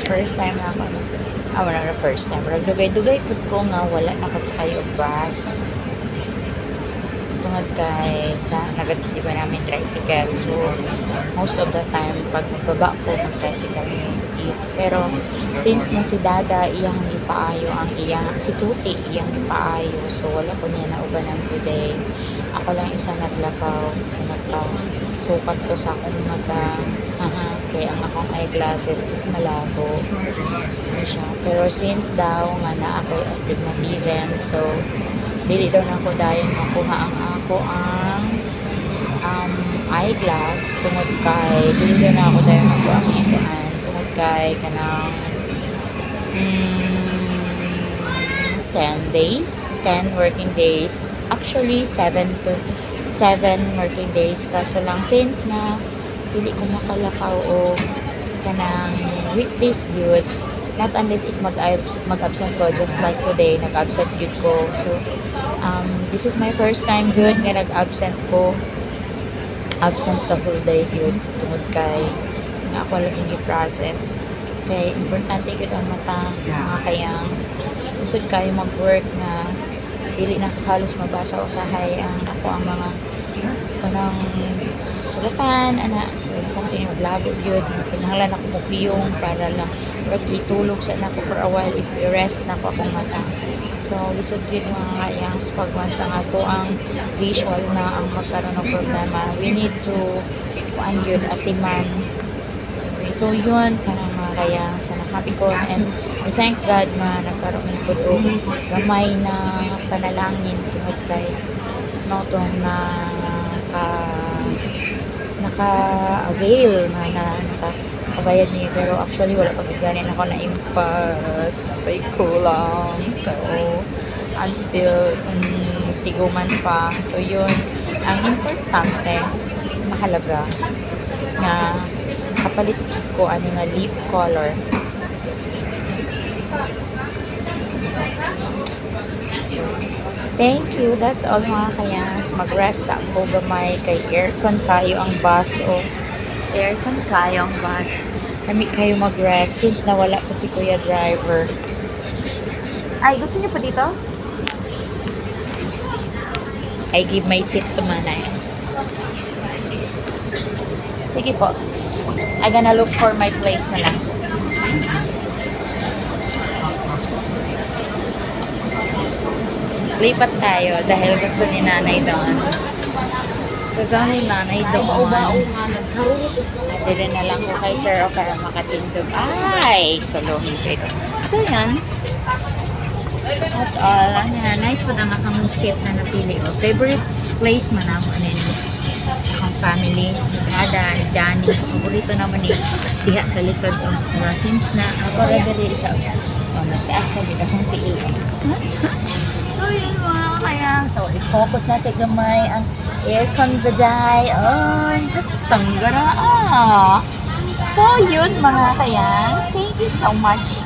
First time na ako. Wala na first time. Dugay-dugay po ko nga wala nakasakay og bus. Tungod kay sa nagatiba namin tricycle. So, most of the time, pag magbaba ko ng tricycle pero since na si Dada iyang ipaayo ang iyang si Tuti iyang ipaayo, so wala ko niya naubanan today. Ako lang isa naglakaw sukat ko sa akong mata. Kaya ang akong eyeglasses is malabo siya. Pero since daw nga na ako astigmatism, so dili daw na ko dayon makuha ang ako ang eyeglass tungod kay dili daw na ako dayon makuha ang ikuan tungod kay kanang 10 working days, actually 7 working days, kaso lang since na dili ko makalakaw o kanang weekdays good, not unless if mag-absent ko, just like today nag-absent good ko. So this is my first time good nga nag-absent ko, absent the whole day good tungod kay nga ako laging i-process kay importante yun ang mata mga kayang isod kayo mag-work na dili na halos mabasa o sahay ang ako ang mga kanang sulatan ana something maglabo yun kinahanglan ako mo piyong para lang itulog sa nako for a while if i-rest na ko akong mata. So lisod yun mga kayang pag once ang ato ang visual na ang magkaroon ng problema, we need to kuan yun atiman. So yun kanang mga kaya sa nakabi ko, and I thank God na nagkaroon ng kudo gamay na panalangin tungod kay tong naka-avail na nakabayad niya, pero actually wala pa ganin ako na impas na pay kulang, so I'm still tiguman pa. So yun ang importante, mahalaga na kapalit ko ani nga lip color. Thank you, that's all mga kayas. Mag-rest ako gamay kay aircon kayo ang bus o aircon kayo ang bus. Lami kayo mag-rest since nawala pa si Kuya Driver. Ay, gusto niyo pa dito? I give my seat to Manay. Sige po. I gonna look for my place na lang. Lipat tayo dahil gusto ni nanay doon. Gusto daw ni nanay doon. Nadali na lang ko kay Sir o kaya makatindog. Ay! Salohin ko ito. So yan. That's all. Nice po ang akong seat na napili ko. Favorite place man ako nila. Sa akong family. Dada, ni Danny. Paborito naman ni diha sa likod. Since na ako radari sa nagtaas pa din akong tiil. So yun mga kaya. So i-focus natin gamay ang aircon baday. Oh, just tanggara. So yun mga kaya. Thank you so much.